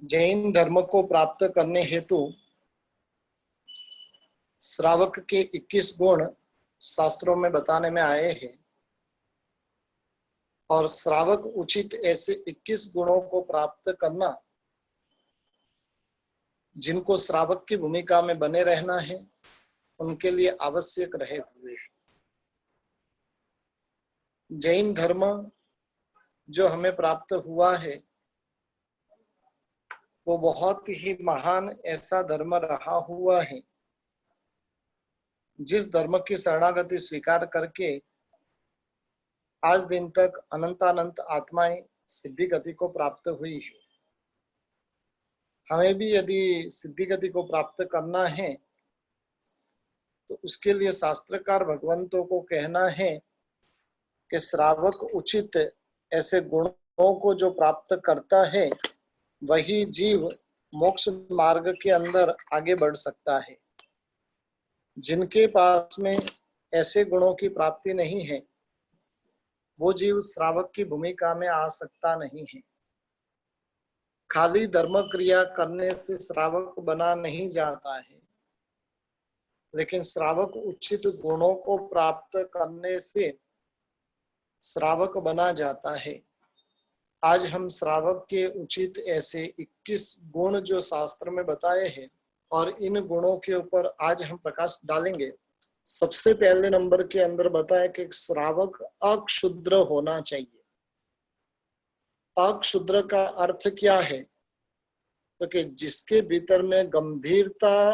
जैन धर्म को प्राप्त करने हेतु श्रावक के 21 गुण शास्त्रों में बताने में आए हैं और श्रावक उचित ऐसे 21 गुणों को प्राप्त करना जिनको श्रावक की भूमिका में बने रहना है उनके लिए आवश्यक रहे हुए। जैन धर्म जो हमें प्राप्त हुआ है वो बहुत ही महान ऐसा धर्म रहा हुआ है जिस धर्म की शरणागति स्वीकार करके आज दिन तक अनंतानंत आत्माएं सिद्धि गति को प्राप्त हुई है। हमें भी यदि सिद्धि गति को प्राप्त करना है तो उसके लिए शास्त्रकार भगवंतों को कहना है कि श्रावक उचित ऐसे गुणों को जो प्राप्त करता है वही जीव मोक्ष मार्ग के अंदर आगे बढ़ सकता है। जिनके पास में ऐसे गुणों की प्राप्ति नहीं है वो जीव श्रावक की भूमिका में आ सकता नहीं है। खाली धर्म क्रिया करने से श्रावक बना नहीं जाता है, लेकिन श्रावक उचित गुणों को प्राप्त करने से श्रावक बना जाता है। आज हम श्रावक के उचित ऐसे 21 गुण जो शास्त्र में बताए हैं और इन गुणों के ऊपर आज हम प्रकाश डालेंगे। सबसे पहले नंबर के अंदर बताया कि श्रावक अक्षुद्र होना चाहिए। अक्षुद्र का अर्थ क्या है? तो कि जिसके भीतर में गंभीरता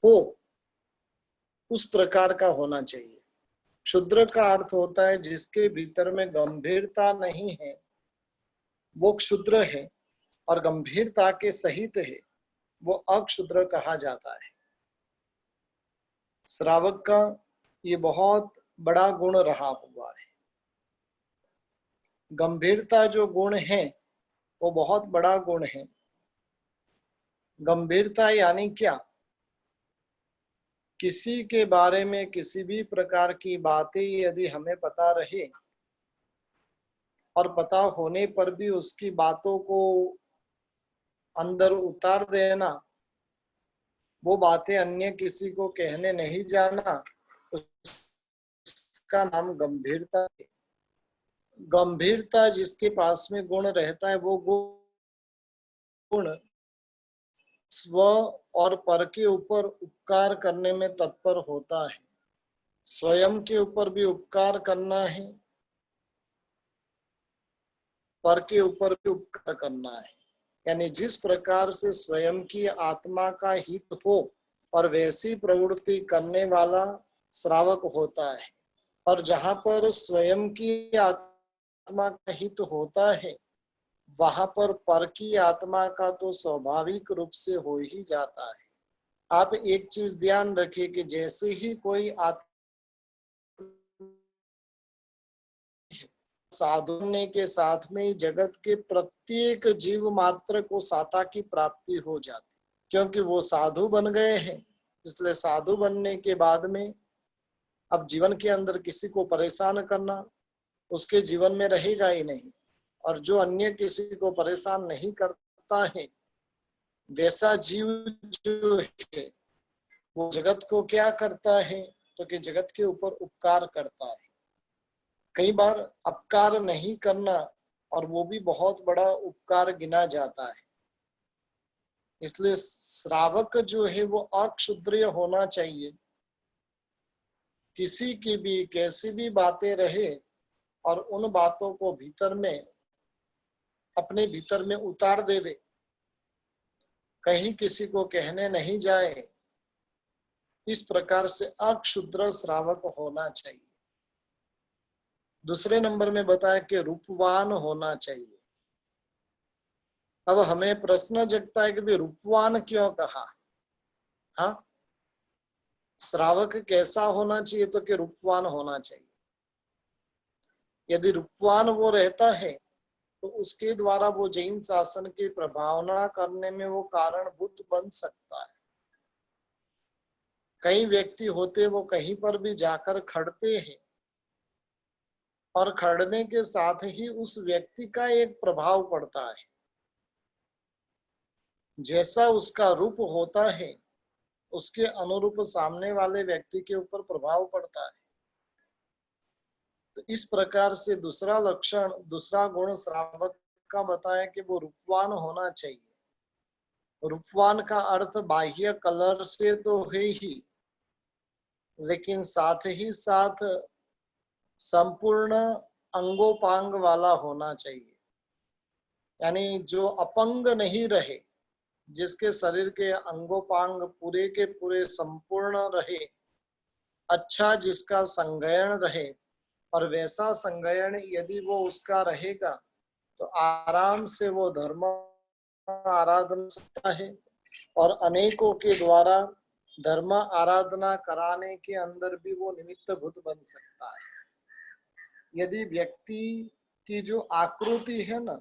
हो उस प्रकार का होना चाहिए। क्षुद्र का अर्थ होता है जिसके भीतर में गंभीरता नहीं है वो क्षुद्र है, और गंभीरता के सहित है वो अक्षुद्र कहा जाता है। श्रावक का ये बहुत बड़ा गुण रहा हुआ है। गंभीरता जो गुण है वो बहुत बड़ा गुण है। गंभीरता यानी क्या? किसी के बारे में किसी भी प्रकार की बातें यदि हमें पता रहे और पता होने पर भी उसकी बातों को अंदर उतार देना, वो बातें अन्य किसी को कहने नहीं जाना, उसका नाम गंभीरता है। गंभीरता जिसके पास में गुण रहता है वो गुण स्व और पर के ऊपर उपकार करने में तत्पर होता है। स्वयं के ऊपर भी उपकार करना है, पर के ऊपर भी उपकार करना है। यानी जिस प्रकार से स्वयं की आत्मा का हित हो और वैसी प्रवृत्ति करने वाला श्रावक होता है, और जहां पर स्वयं की आत्मा का हित होता है वहां पर की आत्मा का तो स्वाभाविक रूप से हो ही जाता है। आप एक चीज ध्यान रखिए कि जैसे ही कोई साधुने के साथ में जगत के प्रत्येक जीव मात्र को साता की प्राप्ति हो जाती, क्योंकि वो साधु बन गए हैं। इसलिए साधु बनने के बाद में अब जीवन के अंदर किसी को परेशान करना उसके जीवन में रहेगा ही नहीं, और जो अन्य किसी को परेशान नहीं करता है वैसा जीव जो है वो जगत को क्या करता है? तो कि जगत के ऊपर उपकार करता है। कई बार अपकार नहीं करना और वो भी बहुत बड़ा उपकार गिना जाता है। इसलिए श्रावक जो है वो अक्षुद्रिय होना चाहिए। किसी की भी कैसी भी बातें रहे और उन बातों को भीतर में अपने भीतर में उतार देवे, कहीं किसी को कहने नहीं जाए, इस प्रकार से अक्षुद्र श्रावक होना चाहिए। दूसरे नंबर में बताया कि रूपवान होना चाहिए। अब हमें प्रश्न जगता है कि भी रूपवान क्यों कहा? हाँ, श्रावक कैसा होना चाहिए? तो कि रूपवान होना चाहिए। यदि रूपवान वो रहता है तो उसके द्वारा वो जैन शासन की प्रभावना करने में वो कारणभूत बन सकता है। कई व्यक्ति होते वो कहीं पर भी जाकर खड़ते हैं और खड़ने के साथ ही उस व्यक्ति का एक प्रभाव पड़ता है। जैसा उसका रूप होता है उसके अनुरूप सामने वाले व्यक्ति के ऊपर प्रभाव पड़ता है। तो इस प्रकार से दूसरा लक्षण, दूसरा गुण श्रावक का बताया कि वो रूपवान होना चाहिए। रूपवान का अर्थ बाह्य कलर से तो है ही, लेकिन साथ ही साथ संपूर्ण अंगोपांग वाला होना चाहिए। यानी जो अपंग नहीं रहे, जिसके शरीर के अंगोपांग पूरे के पूरे संपूर्ण रहे, अच्छा जिसका संगयन रहे, और वैसा संगयन यदि वो उसका रहेगा तो आराम से वो धर्म आराधना सकता है और अनेकों के द्वारा धर्म आराधना कराने के अंदर भी वो निमित्त भूत बन सकता है। यदि व्यक्ति की जो आकृति है ना,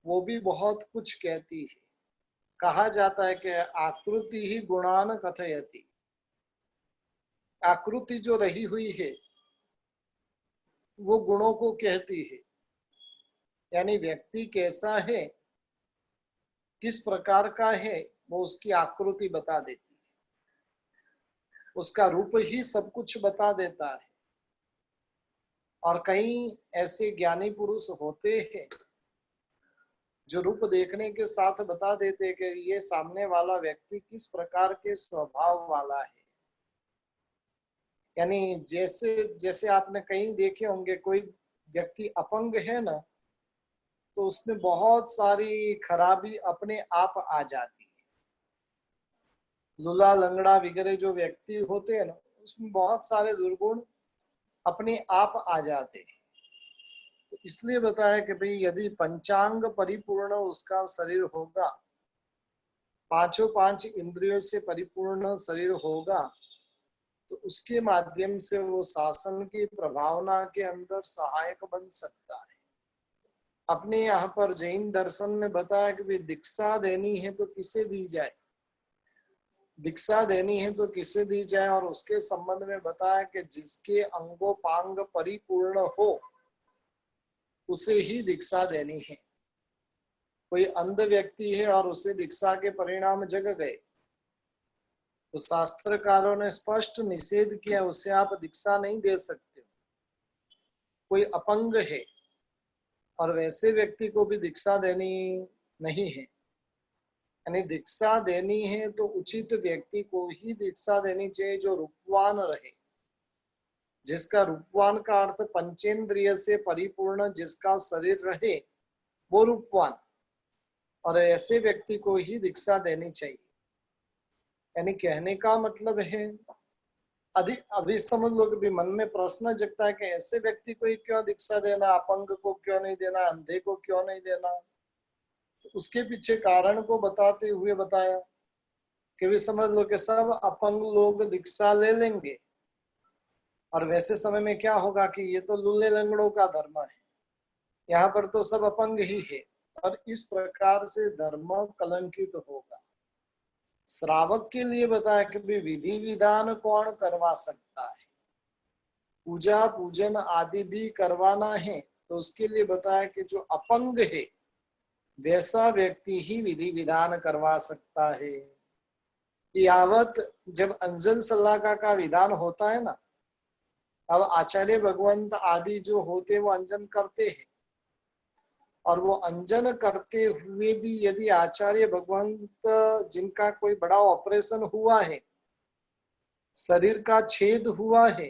वो भी बहुत कुछ कहती है। कहा जाता है कि आकृति ही गुणान कथयति। आकृति जो रही हुई है वो गुणों को कहती है। यानी व्यक्ति कैसा है, किस प्रकार का है, वो उसकी आकृति बता देती है। उसका रूप ही सब कुछ बता देता है। और कई ऐसे ज्ञानी पुरुष होते हैं जो रूप देखने के साथ बता देते कि ये सामने वाला व्यक्ति किस प्रकार के स्वभाव वाला है। यानी जैसे जैसे आपने कहीं देखे होंगे, कोई व्यक्ति अपंग है ना, तो उसमें बहुत सारी खराबी अपने आप आ जाती है। लूला लंगड़ा वगैरह जो व्यक्ति होते हैं ना, उसमें बहुत सारे दुर्गुण अपने आप आ जाते हैं। तो इसलिए बताया कि भाई यदि पंचांग परिपूर्ण उसका शरीर होगा, पांचों पांच इंद्रियों से परिपूर्ण शरीर होगा, तो उसके माध्यम से वो शासन की प्रभावना के अंदर सहायक बन सकता है। अपने यहाँ पर जैन दर्शन में बताया कि दीक्षा देनी है तो किसे दी जाए, दीक्षा देनी है तो किसे दी जाए, और उसके संबंध में बताया कि जिसके अंगोपांग परिपूर्ण हो उसे ही दीक्षा देनी है। कोई अंध व्यक्ति है और उसे दीक्षा के परिणाम जग गए, तो शास्त्रकारों ने स्पष्ट निषेध किया, उसे आप दीक्षा नहीं दे सकते। कोई अपंग है और वैसे व्यक्ति को भी दीक्षा देनी नहीं है। यानी दीक्षा देनी है तो उचित व्यक्ति को ही दीक्षा देनी चाहिए जो रूपवान रहे, जिसका रूपवान का अर्थ पंचेंद्रिय से परिपूर्ण जिसका शरीर रहे वो रूपवान, और ऐसे व्यक्ति को ही दीक्षा देनी चाहिए। यानी कहने का मतलब है, अभी समझ लो कि भी मन में प्रश्न जगता है कि ऐसे व्यक्ति को ही क्यों दीक्षा देना, अपंग को क्यों नहीं देना, अंधे को क्यों नहीं देना। तो उसके पीछे कारण को बताते हुए बताया कि भी समझ लो कि सब अपंग लोग दीक्षा ले लेंगे, और वैसे समय में क्या होगा कि ये तो लूले लंगड़ों का धर्म है, यहाँ पर तो सब अपंग ही है, और इस प्रकार से धर्म कलंकित होगा। श्रावक के लिए बताया कि विधि विधान कौन करवा सकता है, पूजा पूजन आदि भी करवाना है, तो उसके लिए बताया कि जो अपंग है वैसा व्यक्ति ही विधि विधान करवा सकता है। यावत जब अंजन सलाका का विधान होता है ना, अब आचार्य भगवंत आदि जो होते वो अंजन करते हैं, और वो अंजन करते हुए भी यदि आचार्य भगवंत जिनका कोई बड़ा ऑपरेशन हुआ है, शरीर का छेद हुआ है,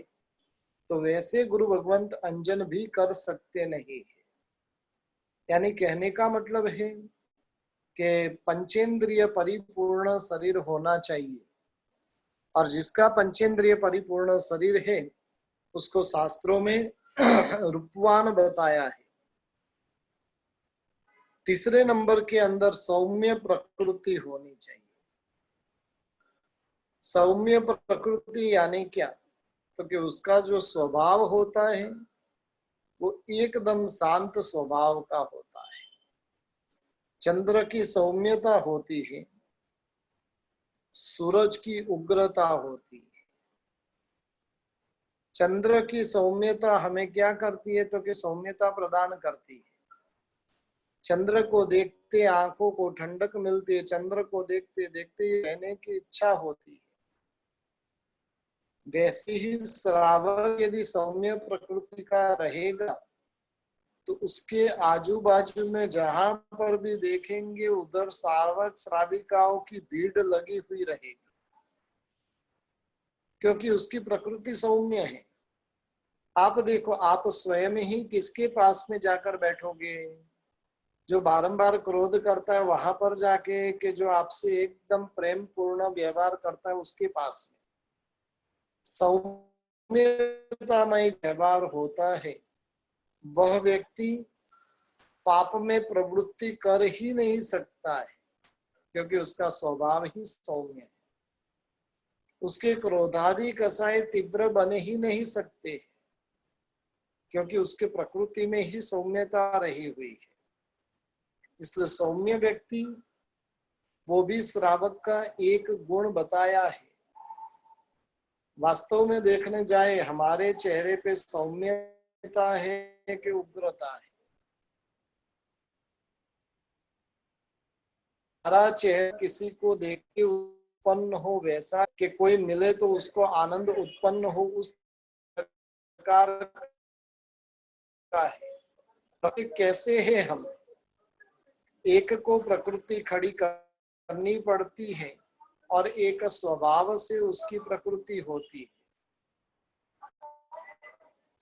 तो वैसे गुरु भगवंत अंजन भी कर सकते नहीं है। यानी कहने का मतलब है कि पंचेंद्रिय परिपूर्ण शरीर होना चाहिए, और जिसका पंचेंद्रिय परिपूर्ण शरीर है उसको शास्त्रों में रूपवान बताया है। तीसरे नंबर के अंदर सौम्य प्रकृति होनी चाहिए। सौम्य प्रकृति यानी क्या, तो कि उसका जो स्वभाव होता है वो एकदम शांत स्वभाव का होता है। चंद्र की सौम्यता होती है, सूरज की उग्रता होती है। चंद्र की सौम्यता हमें क्या करती है, तो कि सौम्यता प्रदान करती है। चंद्र को देखते आंखों को ठंडक मिलती है, चंद्र को देखते देखते रहने की इच्छा होती है। वैसे ही श्रावक यदि सौम्य प्रकृति का रहेगा तो उसके आजू बाजू में जहां पर भी देखेंगे उधर श्रावक श्राविकाओं की भीड़ लगी हुई रहेगी, क्योंकि उसकी प्रकृति सौम्य है। आप देखो, आप स्वयं ही किसके पास में जाकर बैठोगे? जो बारंबार क्रोध करता है वहां पर जाके, कि जो आपसे एकदम प्रेम पूर्ण व्यवहार करता है उसके पास में? सौम्यतामय व्यवहार होता है वह व्यक्ति पाप में प्रवृत्ति कर ही नहीं सकता है, क्योंकि उसका स्वभाव ही सौम्य है। उसके क्रोधादि कसाय तीव्र बन ही नहीं सकते, क्योंकि उसके प्रकृति में ही सौम्यता रही हुई है। इसलिए सौम्य व्यक्ति, वो भी श्रावक का एक गुण बताया है। वास्तव में देखने जाए हमारे चेहरे पे सौम्यता है कि उग्रता है? हमारा चेहरा किसी को देख के उत्पन्न हो वैसा कि कोई मिले तो उसको आनंद उत्पन्न हो, उस प्रकार का है। प्रकृति कैसे है? हम एक को प्रकृति खड़ी करनी पड़ती है और एक स्वभाव से उसकी प्रकृति होती है।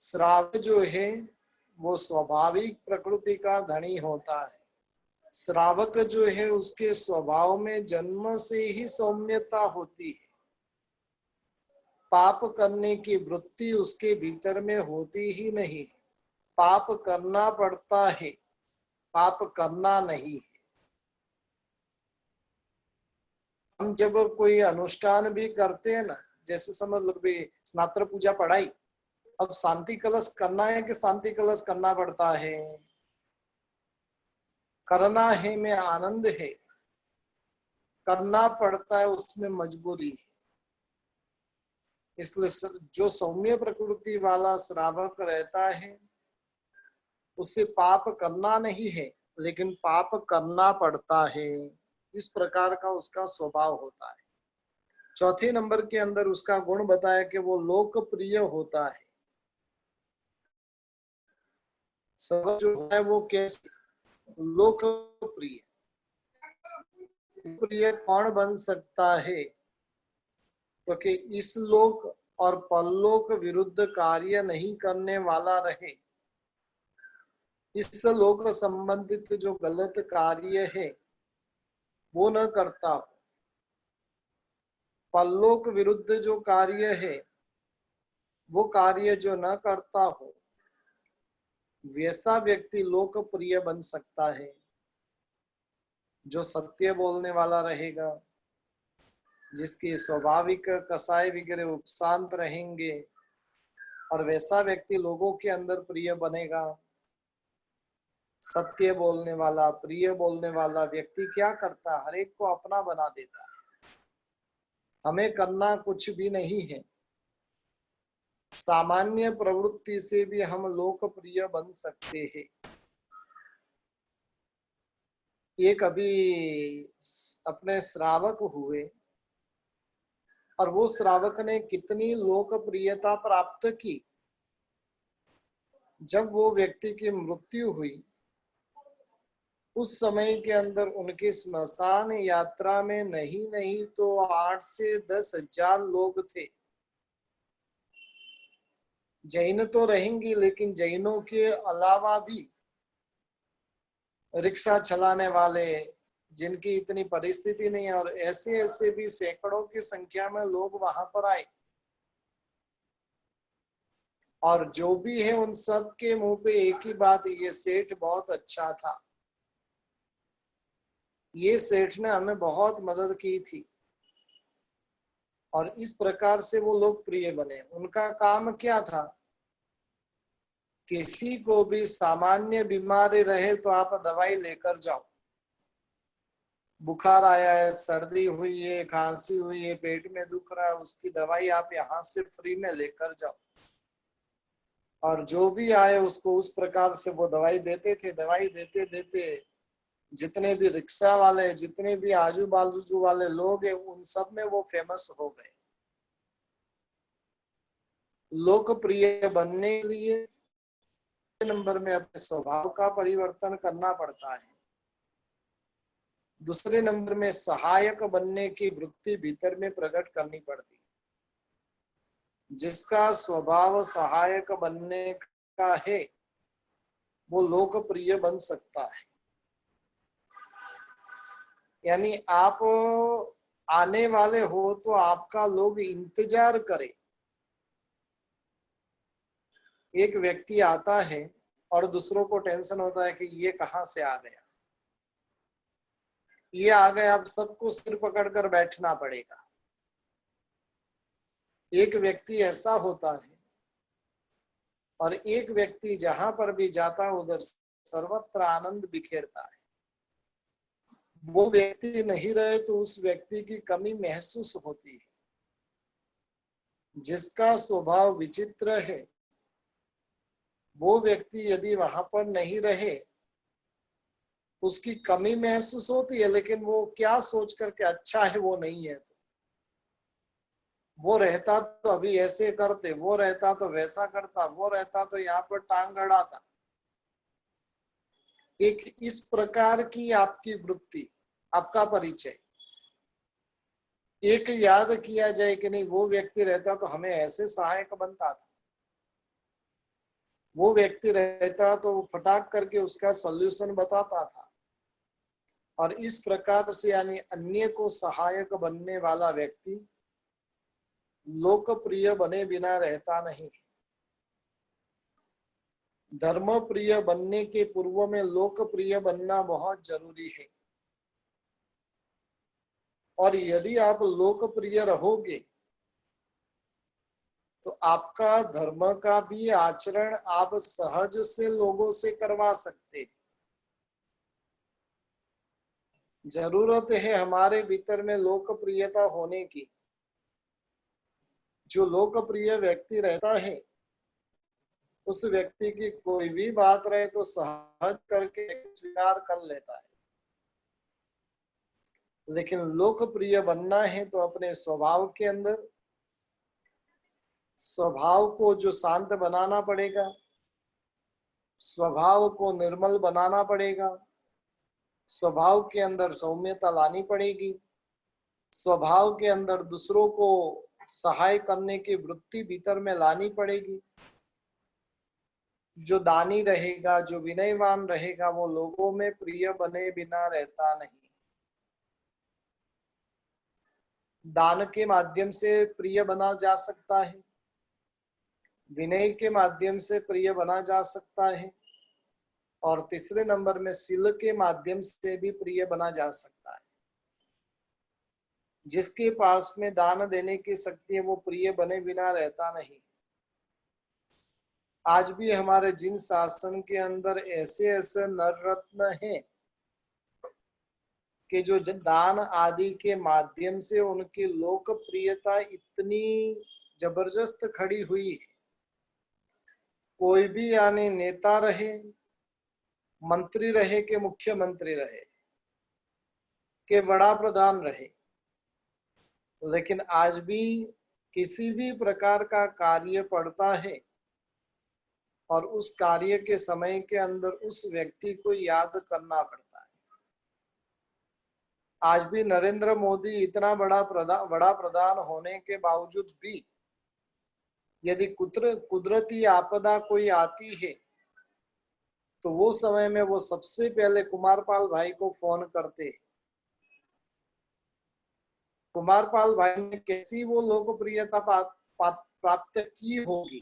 श्रावक जो है वो स्वाभाविक प्रकृति का धनी होता है। श्रावक जो है उसके स्वभाव में जन्म से ही सौम्यता होती है। पाप करने की वृत्ति उसके भीतर में होती ही नहीं। पाप करना पड़ता है, पाप करना नहीं है। हम जब कोई अनुष्ठान भी करते हैं ना, जैसे समझ लो भी स्नात्र पूजा पढ़ाई, अब शांति कलश करना है कि शांति कलश करना पड़ता है? करना है में आनंद है, करना पड़ता है उसमें मजबूरी है। इसलिए जो सौम्य प्रकृति वाला श्रावक रहता है उससे पाप करना नहीं है, लेकिन पाप करना पड़ता है। इस प्रकार का उसका स्वभाव होता है। चौथे नंबर के अंदर उसका गुण बताया कि वो लोकप्रिय होता है। सब जो है वो कैसे लोकप्रिय? प्रिय कौन बन सकता है? तो कि इस लोक और परलोक विरुद्ध कार्य नहीं करने वाला रहे। इस लोक संबंधित जो गलत कार्य है वो न करता हो, परलोक विरुद्ध जो कार्य है वो कार्य जो न करता हो, वैसा व्यक्ति लोकप्रिय बन सकता है। जो सत्य बोलने वाला रहेगा, जिसके स्वाभाविक कसाय वगैरह उपशांत रहेंगे, और वैसा व्यक्ति लोगों के अंदर प्रिय बनेगा। सत्य बोलने वाला, प्रिय बोलने वाला व्यक्ति क्या करता है? हर एक को अपना बना देता है। हमें करना कुछ भी नहीं है। सामान्य प्रवृत्ति से भी हम लोकप्रिय बन सकते हैं। एक अभी अपने श्रावक हुए और वो श्रावक ने कितनी लोकप्रियता प्राप्त की। जब वो व्यक्ति की मृत्यु हुई उस समय के अंदर उनकी स्मशान यात्रा में नहीं तो 8 से 10 हजार लोग थे। जैन तो रहेंगे, लेकिन जैनों के अलावा भी रिक्शा चलाने वाले, जिनकी इतनी परिस्थिति नहीं है, और ऐसे ऐसे भी सैकड़ों की संख्या में लोग वहां पर आए। और जो भी है उन सब के मुंह पे एक ही बात, ये सेठ बहुत अच्छा था, ये सेठ ने हमें बहुत मदद की थी। और इस प्रकार से वो लोकप्रिय बने। उनका काम क्या था? किसी को भी सामान्य बीमारी रहे तो आप दवाई लेकर जाओ। बुखार आया है, सर्दी हुई है, खांसी हुई है, पेट में दुख रहा है, उसकी दवाई आप यहाँ से फ्री में लेकर जाओ। और जो भी आए उसको उस प्रकार से वो दवाई देते थे। दवाई देते देते जितने भी रिक्शा वाले, जितने भी आजू बाजू वाले लोग हैं, उन सब में वो फेमस हो गए। लोकप्रिय बनने के लिए नंबर में अपने स्वभाव का परिवर्तन करना पड़ता है। दूसरे नंबर में सहायक बनने की वृत्ति भीतर में प्रकट करनी पड़ती है। जिसका स्वभाव सहायक बनने का है वो लोकप्रिय बन सकता है। यानी आप आने वाले हो तो आपका लोग इंतजार करे। एक व्यक्ति आता है और दूसरों को टेंशन होता है कि ये कहां से आ गया, ये आ गया, अब सबको सिर पकड़कर बैठना पड़ेगा। एक व्यक्ति ऐसा होता है और एक व्यक्ति जहां पर भी जाता उधर सर्वत्र आनंद बिखेरता है। वो व्यक्ति नहीं रहे तो उस व्यक्ति की कमी महसूस होती है। जिसका स्वभाव विचित्र है वो व्यक्ति यदि वहां पर नहीं रहे, उसकी कमी महसूस होती है, लेकिन वो क्या सोच करके अच्छा है वो नहीं है। वो रहता तो अभी ऐसे करते, वो रहता तो वैसा करता, वो रहता तो यहाँ पर टांग अड़ाता। एक इस प्रकार की आपकी वृत्ति, आपका परिचय एक याद किया जाए कि नहीं, वो व्यक्ति रहता तो हमें ऐसे सहायक बनता था, वो व्यक्ति रहता तो फटाक करके उसका सॉल्यूशन बताता था। और इस प्रकार से यानी अन्य को सहायक बनने वाला व्यक्ति लोकप्रिय बने बिना रहता नहीं। धर्म प्रिय बनने के पूर्व में लोकप्रिय बनना बहुत जरूरी है। और यदि आप लोकप्रिय रहोगे तो आपका धर्म का भी आचरण आप सहज से लोगों से करवा सकते हैं। जरूरत है हमारे भीतर में लोकप्रियता होने की। जो लोकप्रिय व्यक्ति रहता है उस व्यक्ति की कोई भी बात रहे तो सहज करके स्वीकार कर लेता है। लेकिन लोकप्रिय बनना है तो अपने स्वभाव के अंदर स्वभाव को जो शांत बनाना पड़ेगा, स्वभाव को निर्मल बनाना पड़ेगा, स्वभाव के अंदर सौम्यता लानी पड़ेगी, स्वभाव के अंदर दूसरों को सहाय करने की वृत्ति भीतर में लानी पड़ेगी। जो दानी रहेगा, जो विनयवान रहेगा, वो लोगों में प्रिय बने बिना रहता नहीं। दान के माध्यम से प्रिय बना जा सकता है, विनय के माध्यम से प्रिय बना जा सकता है, और तीसरे नंबर में शील के माध्यम से भी प्रिय बना जा सकता है। जिसके पास में दान देने की शक्ति है वो प्रिय बने बिना रहता नहीं। आज भी हमारे जिन शासन के अंदर ऐसे ऐसे नर रत्न हैं कि जो दान आदि के माध्यम से उनकी लोकप्रियता इतनी जबरदस्त खड़ी हुई है। कोई भी यानी नेता रहे, मंत्री रहे कि मुख्यमंत्री रहे कि बड़ा प्रधान रहे, लेकिन आज भी किसी भी प्रकार का कार्य पड़ता है और उस कार्य के समय के अंदर उस व्यक्ति को याद करना पड़ता है। आज भी नरेंद्र मोदी इतना बड़ा प्रधान होने के बावजूद भी यदि कुदरती आपदा कोई आती है तो वो समय में वो सबसे पहले कुमारपाल भाई को फोन करते हैं। कुमारपाल भाई ने कैसी वो लोकप्रियता प्राप्त की होगी।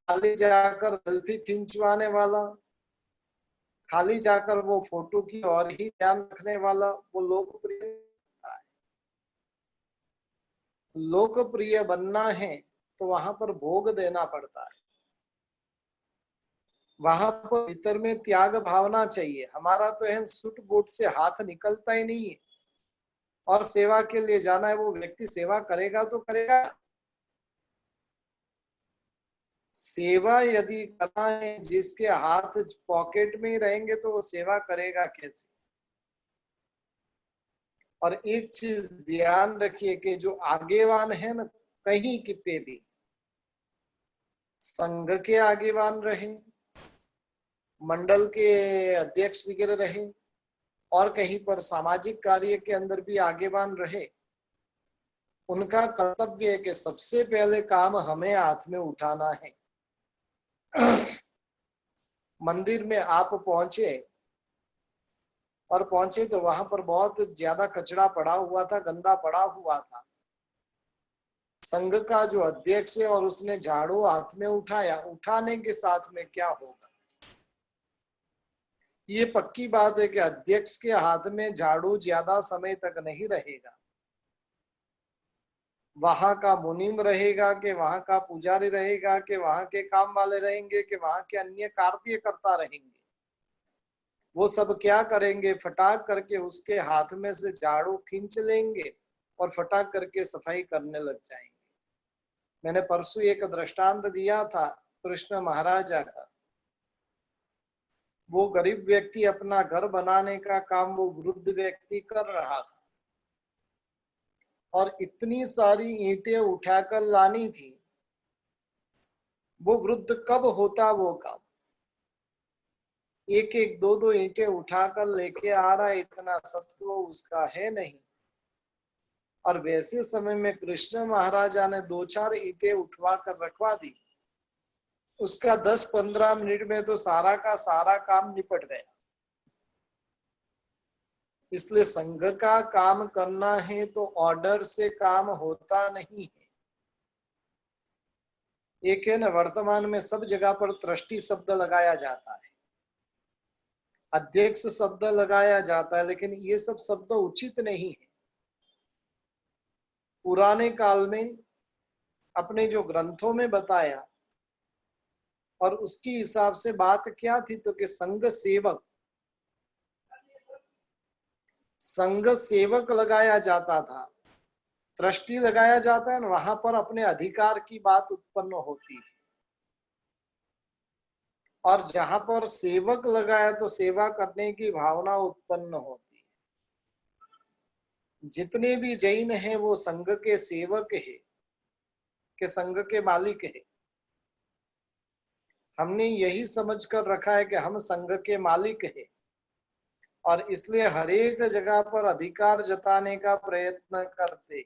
खाली जाकर सेल्फी खिंचवाने वाला, खाली जाकर वो फोटो की और ही ध्यान रखने वाला वो लोकप्रिय है। लोकप्रिय बनना है तो वहां पर भोग देना पड़ता है। वहां पर भीतर में त्याग भावना चाहिए। हमारा तो है सूट बूट से हाथ निकलता ही नहीं है और सेवा के लिए जाना है। वो व्यक्ति सेवा करेगा तो करेगा, सेवा यदि करना है, जिसके हाथ पॉकेट में ही रहेंगे तो वो सेवा करेगा कैसे। और एक चीज ध्यान रखिए कि जो आगेवान है ना, कहीं की पे भी संघ के आगेवान रहे, मंडल के अध्यक्ष वगैरह रहे, और कहीं पर सामाजिक कार्य के अंदर भी आगेवान रहे, उनका कर्तव्य है कि सबसे पहले काम हमें हाथ में उठाना है। मंदिर में आप पहुंचे और पहुंचे तो वहां पर बहुत ज्यादा कचरा पड़ा हुआ था, गंदा पड़ा हुआ था। संघ का जो अध्यक्ष है और उसने झाड़ू हाथ में उठाया, उठाने के साथ में क्या होगा, ये पक्की बात है कि अध्यक्ष के हाथ में झाड़ू ज्यादा समय तक नहीं रहेगा। वहां का मुनीम रहेगा कि वहां का पुजारी रहेगा कि वहां के काम वाले रहेंगे कि वहां के अन्य कार्यकर्ता रहेंगे, वो सब क्या करेंगे, फटाक करके उसके हाथ में से झाड़ू खींच लेंगे और फटाक करके सफाई करने लग जाएंगे। मैंने परसों एक दृष्टांत दिया था कृष्ण महाराजा का। वो गरीब व्यक्ति अपना घर बनाने का काम वो वृद्ध व्यक्ति कर रहा था, और इतनी सारी ईंटें उठाकर लानी थी। वो वृद्ध कब होता वो काम, एक एक दो दो ईंटें उठाकर लेके आ रहा है, इतना सत्व उसका है नहीं। और वैसे समय में कृष्ण महाराजा ने दो चार ईंटें उठवा कर रखवा दी, उसका 10-15 मिनट में तो सारा का सारा काम निपट गया। इसलिए संघ का काम करना है तो ऑर्डर से काम होता नहीं है। एक है ना, वर्तमान में सब जगह पर ट्रस्टी शब्द लगाया जाता है, अध्यक्ष शब्द लगाया जाता है, लेकिन ये सब शब्द उचित नहीं है। पुराने काल में अपने जो ग्रंथों में बताया और उसकी हिसाब से बात क्या थी, तो कि संघ सेवक लगाया जाता था, ट्रस्टी लगाया जाता है, वहां पर अपने अधिकार की बात उत्पन्न होती है। और जहां पर सेवक लगाया तो सेवा करने की भावना उत्पन्न होती है। जितने भी जैन हैं वो संघ के सेवक है, के संघ के मालिक है। हमने यही समझ कर रखा है कि हम संघ के मालिक है, और इसलिए हर एक जगह पर अधिकार जताने का प्रयत्न करते हैं।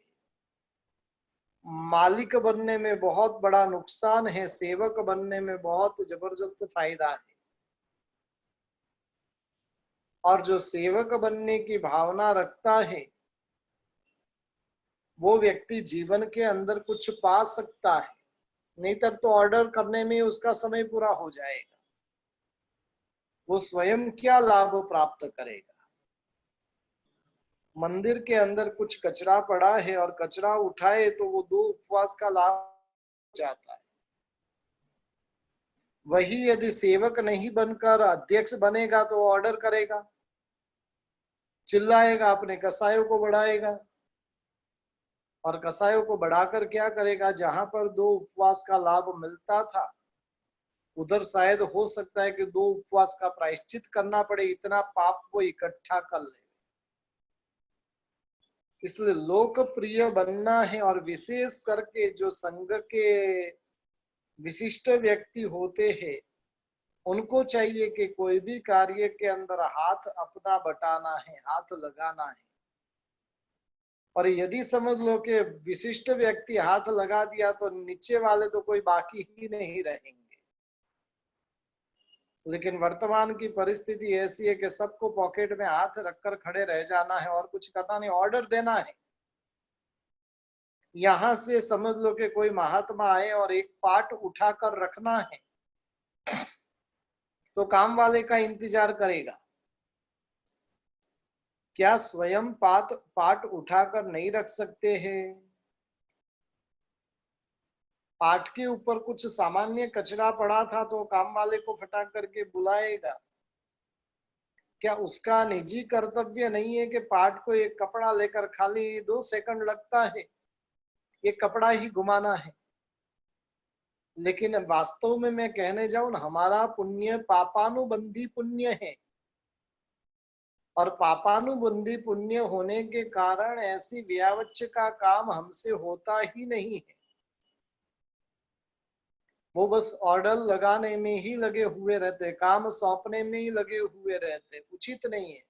मालिक बनने में बहुत बड़ा नुकसान है, सेवक बनने में बहुत जबरदस्त फायदा है। और जो सेवक बनने की भावना रखता है वो व्यक्ति जीवन के अंदर कुछ पा सकता है, नहीं तो ऑर्डर करने में उसका समय पूरा हो जाएगा। वो स्वयं क्या लाभ प्राप्त करेगा। मंदिर के अंदर कुछ कचरा पड़ा है और कचरा उठाए तो वो 2 उपवास का लाभ जाता है। वही यदि सेवक नहीं बनकर अध्यक्ष बनेगा तो ऑर्डर करेगा, चिल्लाएगा, अपने कसायों को बढ़ाएगा, और कसायों को बढ़ाकर क्या करेगा, जहां पर 2 उपवास का लाभ मिलता था उधर शायद हो सकता है कि 2 उपवास का प्रायश्चित करना पड़े, इतना पाप वो इकट्ठा कर ले। इसलिए लोकप्रिय बनना है, और विशेष करके जो संघ के विशिष्ट व्यक्ति होते हैं उनको चाहिए कि कोई भी कार्य के अंदर हाथ अपना बटाना है, हाथ लगाना है। और यदि समझ लो कि विशिष्ट व्यक्ति हाथ लगा दिया तो नीचे वाले तो कोई बाकी ही नहीं रहेंगे। लेकिन वर्तमान की परिस्थिति ऐसी है कि सबको पॉकेट में हाथ रखकर खड़े रह जाना है और कुछ करना नहीं, ऑर्डर देना है। यहां से समझ लो कि कोई महात्मा आए और एक पाठ उठाकर रखना है तो काम वाले का इंतजार करेगा। क्या स्वयं पाठ उठाकर नहीं रख सकते हैं? पाठ के ऊपर कुछ सामान्य कचरा पड़ा था तो काम वाले को फटाक करके बुलाएगा। क्या उसका निजी कर्तव्य नहीं है कि पाठ को एक कपड़ा लेकर, खाली 2 सेकंड लगता है, एक कपड़ा ही घुमाना है, लेकिन वास्तव में मैं कहने जाऊं, हमारा पुण्य पापानुबंधी पुण्य है, और पापानुबंधी पुण्य होने के कारण ऐसी व्यावच्य का काम हमसे होता ही नहीं है। वो बस ऑर्डर लगाने में ही लगे हुए रहते, काम सौंपने में ही लगे हुए रहते, उचित नहीं है।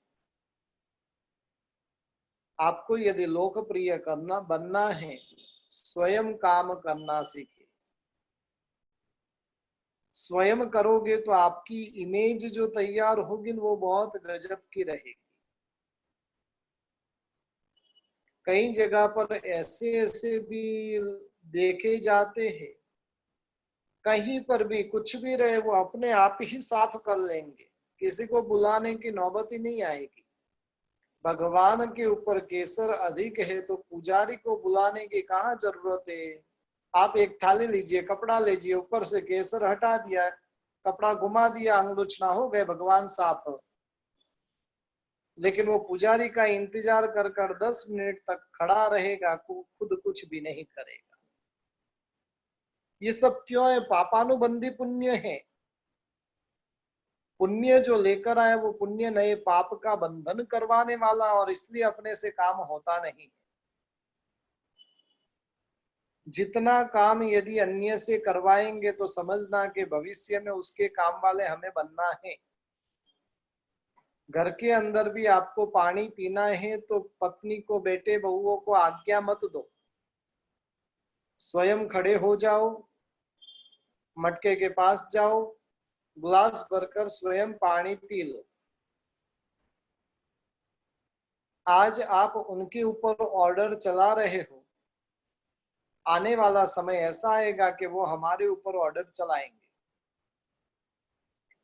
आपको यदि लोकप्रिय करना बनना है, स्वयं काम करना सीखे। स्वयं करोगे तो आपकी इमेज जो तैयार होगी वो बहुत गजब की रहेगी। कई जगह पर ऐसे ऐसे भी देखे जाते हैं, कहीं पर भी कुछ भी रहे वो अपने आप ही साफ कर लेंगे, किसी को बुलाने की नौबत ही नहीं आएगी। भगवान के ऊपर केसर अधिक है तो पुजारी को बुलाने की कहाँ जरूरत है। आप एक थाली लीजिए, कपड़ा लीजिए, ऊपर से केसर हटा दिया, कपड़ा घुमा दिया, अंगुलचना हो गए, भगवान साफ। लेकिन वो पुजारी का इंतजार कर कर 10 मिनट तक खड़ा रहेगा, खुद कुछ भी नहीं करेगा। ये सब क्यों है? पापानुबंधी पुण्य है। पुण्य जो लेकर आए वो पुण्य नए पाप का बंधन करवाने वाला, और इसलिए अपने से काम होता नहीं। जितना काम यदि अन्य से करवाएंगे तो समझना कि भविष्य में उसके काम वाले हमें बनना है। घर के अंदर भी आपको पानी पीना है तो पत्नी को, बेटे बहुओं को आज्ञा मत दो, स्वयं खड़े हो जाओ, मटके के पास जाओ, गिलास भरकर स्वयं पानी पी लो। आज आप उनके ऊपर ऑर्डर चला रहे हो, आने वाला समय ऐसा आएगा कि वो हमारे ऊपर ऑर्डर चलाएंगे।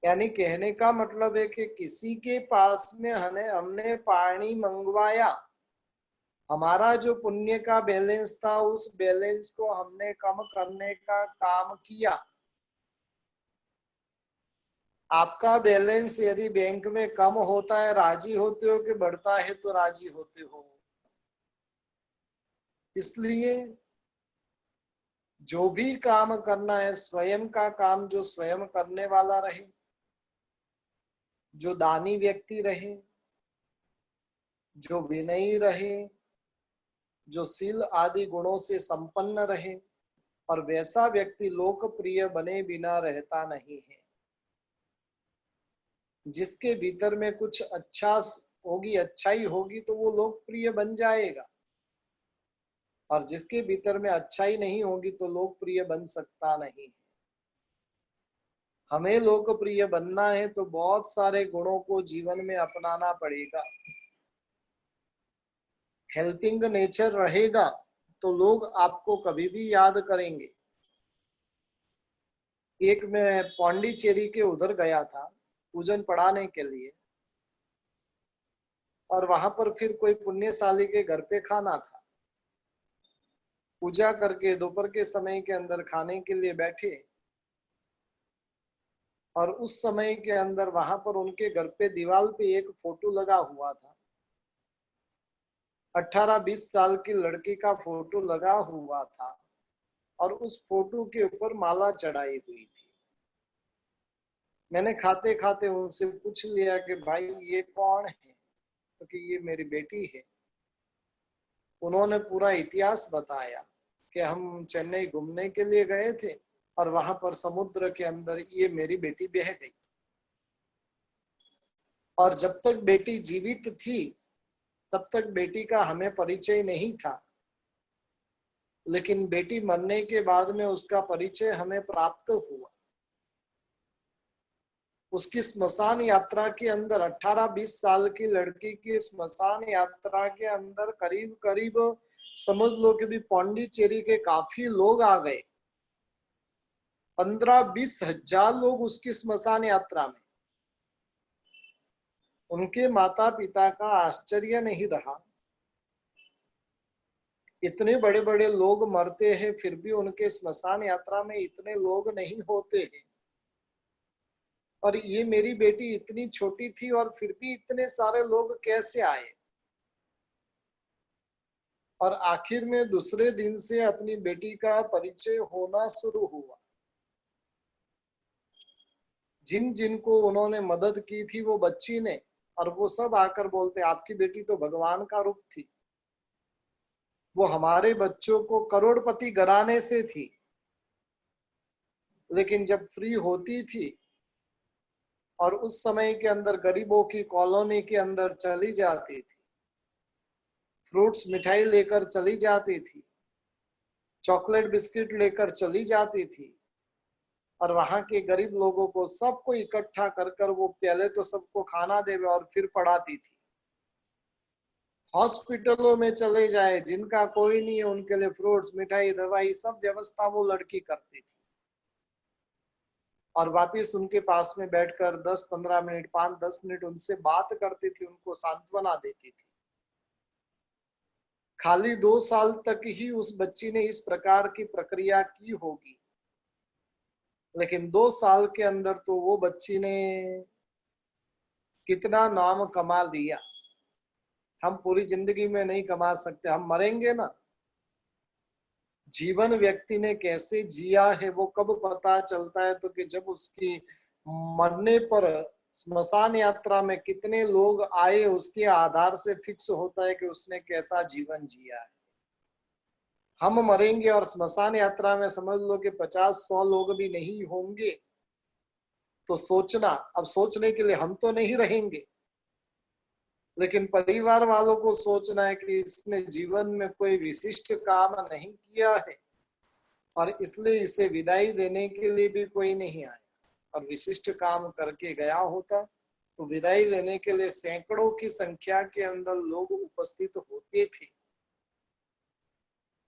यानी कहने का मतलब है कि किसी के पास में हमने पानी मंगवाया, हमारा जो पुण्य का बैलेंस था उस बैलेंस को हमने कम करने का काम किया। आपका बैलेंस यदि बैंक में कम होता है, राजी होते हो कि बढ़ता है तो राजी होते हो। इसलिए जो भी काम करना है, स्वयं का काम जो स्वयं करने वाला रहे, जो दानी व्यक्ति रहे, जो विनयी रहे, जो शील आदि गुणों से संपन्न रहे, और वैसा व्यक्ति लोकप्रिय बने बिना रहता नहीं है। जिसके भीतर में कुछ अच्छा होगी, अच्छाई होगी तो वो लोकप्रिय बन जाएगा, और जिसके भीतर में अच्छाई नहीं होगी तो लोकप्रिय बन सकता नहीं। हमें लोकप्रिय बनना है तो बहुत सारे गुणों को जीवन में अपनाना पड़ेगा। हेल्पिंग नेचर रहेगा तो लोग आपको कभी भी याद करेंगे। एक मैं पौंडीचेरी के उधर गया था पूजन पढ़ाने के लिए, और वहां पर फिर कोई पुण्यशाली के घर पे खाना था। पूजा करके दोपहर के समय के अंदर खाने के लिए बैठे, और उस समय के अंदर वहां पर उनके घर पे दीवार पे एक फोटो लगा हुआ था। 18-20 साल की लड़की का फोटो लगा हुआ था, और उस फोटो के ऊपर माला चढ़ाई हुई थी। मैंने खाते खाते उनसे पूछ लिया कि भाई ये कौन है, तो कि ये मेरी बेटी है। उन्होंने पूरा इतिहास बताया कि हम चेन्नई घूमने के लिए गए थे, और वहां पर समुद्र के अंदर ये मेरी बेटी बह गई, और जब तक बेटी जीवित थी तब तक बेटी का हमें परिचय नहीं था, लेकिन बेटी मरने के बाद में उसका परिचय हमें प्राप्त हुआ। उसकी स्मशान यात्रा के अंदर, 18-20 साल की लड़की की स्मशान यात्रा के अंदर करीब करीब समझ लो कि भी पौंडीचेरी के काफी लोग आ गए। 15-20 हजार लोग उसकी स्मशान यात्रा में। उनके माता पिता का आश्चर्य नहीं रहा, इतने बड़े बड़े लोग मरते हैं फिर भी उनके स्मशान यात्रा में इतने लोग नहीं होते हैं, और ये मेरी बेटी इतनी छोटी थी और फिर भी इतने सारे लोग कैसे आए। और आखिर में दूसरे दिन से अपनी बेटी का परिचय होना शुरू हुआ। जिन जिनको उन्होंने मदद की थी वो बच्ची ने, और वो सब आकर बोलते आपकी बेटी तो भगवान का रूप थी, वो हमारे बच्चों को करोड़पति घराने से थी, लेकिन जब फ्री होती थी और उस समय के अंदर गरीबों की कॉलोनी के अंदर चली जाती थी, फ्रूट्स मिठाई लेकर चली जाती थी, चॉकलेट बिस्किट लेकर चली जाती थी, और वहां के गरीब लोगों को सबको इकट्ठा कर कर वो पहले तो सबको खाना देवे और फिर पढ़ाती थी। हॉस्पिटलों में चले जाए, जिनका कोई नहीं है उनके लिए फ्रूट्स मिठाई दवाई सब व्यवस्था वो लड़की करती थी, और वापिस उनके पास में बैठकर 10-15 मिनट 5-10 मिनट उनसे बात करती थी, उनको सांत्वना देती थी। खाली 2 साल तक ही उस बच्ची ने इस प्रकार की प्रक्रिया की होगी, लेकिन 2 साल के अंदर तो वो बच्ची ने कितना नाम कमा लिया। हम पूरी जिंदगी में नहीं कमा सकते, हम मरेंगे ना। जीवन व्यक्ति ने कैसे जिया है वो कब पता चलता है, तो कि जब उसकी मरने पर स्मशान यात्रा में कितने लोग आए उसके आधार से फिक्स होता है कि उसने कैसा जीवन जिया है। हम मरेंगे और स्मशान यात्रा में समझ लो कि 50-100 लोग भी नहीं होंगे, तो सोचना, अब सोचने के लिए हम तो नहीं रहेंगे, लेकिन परिवार वालों को सोचना है कि इसने जीवन में कोई विशिष्ट काम नहीं किया है और इसलिए इसे विदाई देने के लिए भी कोई नहीं आया, और विशिष्ट काम करके गया होता तो विदाई देने के लिए सैकड़ों की संख्या के अंदर लोग उपस्थित होते थे।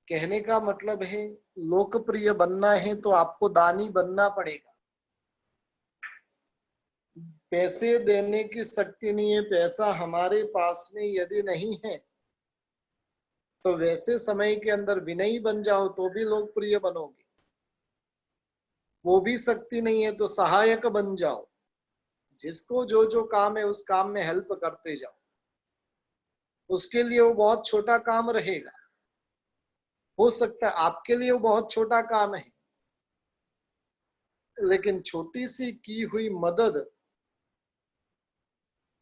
कहने का मतलब है लोकप्रिय बनना है तो आपको दानी बनना पड़ेगा। पैसे देने की शक्ति नहीं है, पैसा हमारे पास में यदि नहीं है तो वैसे समय के अंदर विनयी बन जाओ तो भी लोकप्रिय बनोगे। वो भी शक्ति नहीं है तो सहायक बन जाओ, जिसको जो जो काम है उस काम में हेल्प करते जाओ। उसके लिए वो बहुत छोटा काम रहेगा, हो सकता है आपके लिए वो बहुत छोटा काम है, लेकिन छोटी सी की हुई मदद,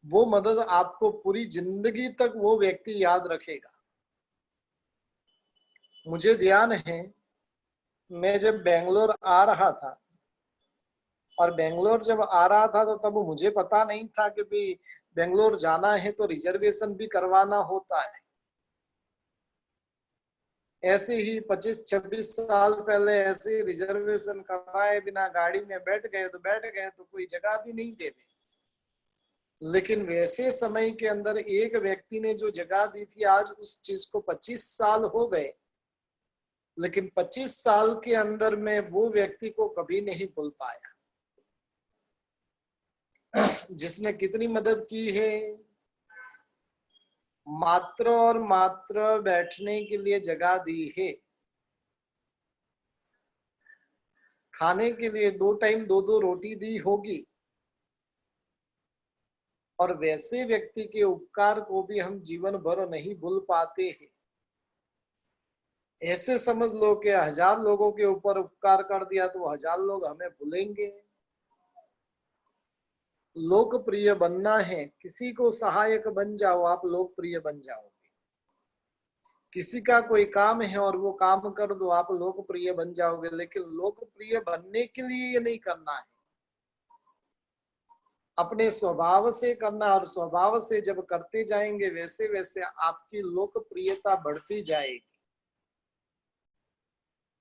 वो मदद आपको पूरी जिंदगी तक वो व्यक्ति याद रखेगा। मुझे ध्यान है मैं जब बेंगलोर आ रहा था, और बेंगलोर जब आ रहा था तो तब मुझे पता नहीं था कि भी बेंगलोर जाना है तो रिजर्वेशन भी करवाना होता है। ऐसे ही 25-26 साल पहले ऐसे ही रिजर्वेशन करवाए बिना गाड़ी में बैठ गए तो कोई जगह भी नहीं दे रहे। लेकिन वैसे समय के अंदर एक व्यक्ति ने जो जगह दी थी, आज उस चीज को 25 साल हो गए, लेकिन 25 साल के अंदर में वो व्यक्ति को कभी नहीं भूल पाया जिसने कितनी मदद की है। मात्र और मात्र बैठने के लिए जगह दी है, खाने के लिए 2 टाइम 2-2 रोटी दी होगी, और वैसे व्यक्ति के उपकार को भी हम जीवन भर नहीं भूल पाते हैं। ऐसे समझ लो कि 1000 लोगों के ऊपर उपकार कर दिया तो 1000 लोग हमें भूलेंगे। लोकप्रिय बनना है, किसी को सहायक बन जाओ, आप लोकप्रिय बन जाओगे। किसी का कोई काम है और वो काम कर दो, आप लोकप्रिय बन जाओगे। लेकिन लोकप्रिय बनने के लिए ये नहीं करना है, अपने स्वभाव से करना, और स्वभाव से जब करते जाएंगे वैसे वैसे आपकी लोकप्रियता बढ़ती जाएगी।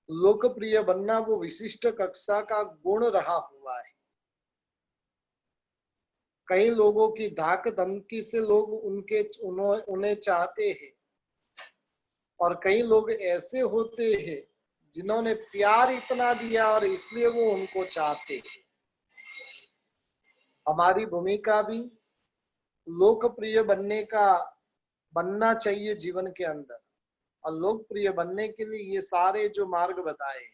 लोकप्रिय बनना वो विशिष्ट कक्षा का गुण रहा हुआ है। कई लोगों की धाक धमकी से लोग उन्हें चाहते हैं, और कई लोग ऐसे होते हैं जिन्होंने प्यार इतना दिया और इसलिए वो उनको चाहते हैं। हमारी भूमिका भी लोकप्रिय बनना चाहिए जीवन के अंदर, और लोकप्रिय बनने के लिए ये सारे जो मार्ग बताए,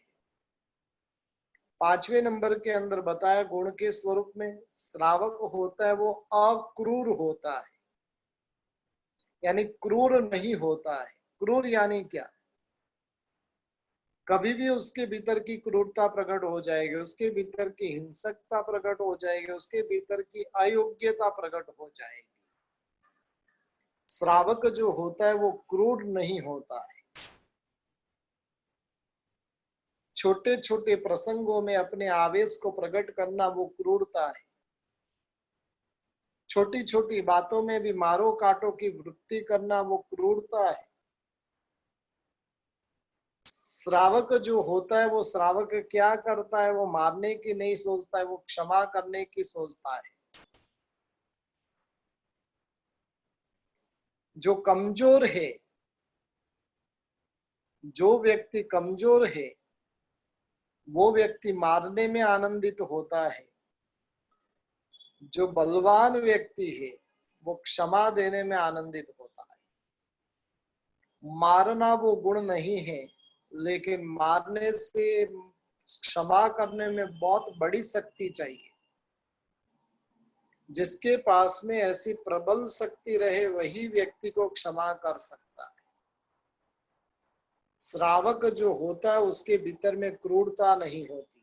5वें नंबर के अंदर बताया गुण के स्वरूप में श्रावक होता है वो अक्रूर होता है, यानी क्रूर नहीं होता है। क्रूर यानी क्या? कभी भी उसके भीतर की क्रूरता प्रकट हो जाएगी, उसके भीतर की हिंसकता प्रकट हो जाएगी, उसके भीतर की अयोग्यता प्रकट हो जाएगी। श्रावक जो होता है वो क्रूर नहीं होता है। छोटे छोटे प्रसंगों में अपने आवेश को प्रकट करना वो क्रूरता है। छोटी छोटी बातों में भी मारो काटो की वृत्ति करना वो क्रूरता है। श्रावक जो होता है वो श्रावक क्या करता है, वो मारने की नहीं सोचता है, वो क्षमा करने की सोचता है। जो कमजोर है, जो व्यक्ति कमजोर है वो व्यक्ति मारने में आनंदित होता है। जो बलवान व्यक्ति है वो क्षमा देने में आनंदित होता है। मारना वो गुण नहीं है, लेकिन मारने से क्षमा करने में बहुत बड़ी शक्ति चाहिए। जिसके पास में ऐसी प्रबल शक्ति रहे वही व्यक्ति को क्षमा कर सकता है। श्रावक जो होता है उसके भीतर में क्रूरता नहीं होती,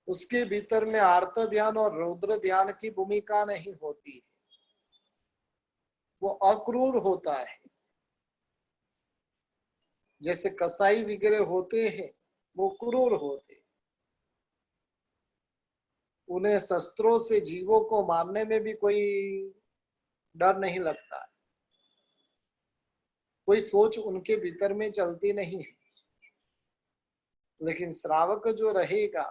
उसके भीतर में आर्त ध्यान और रौद्र ध्यान की भूमिका नहीं होती है, वो अक्रूर होता है। जैसे कसाई वगैरह होते हैं वो क्रूर होते, उन्हें शस्त्रों से जीवों को मारने में भी कोई डर नहीं लगता है, कोई सोच उनके भीतर में चलती नहीं है। लेकिन श्रावक जो रहेगा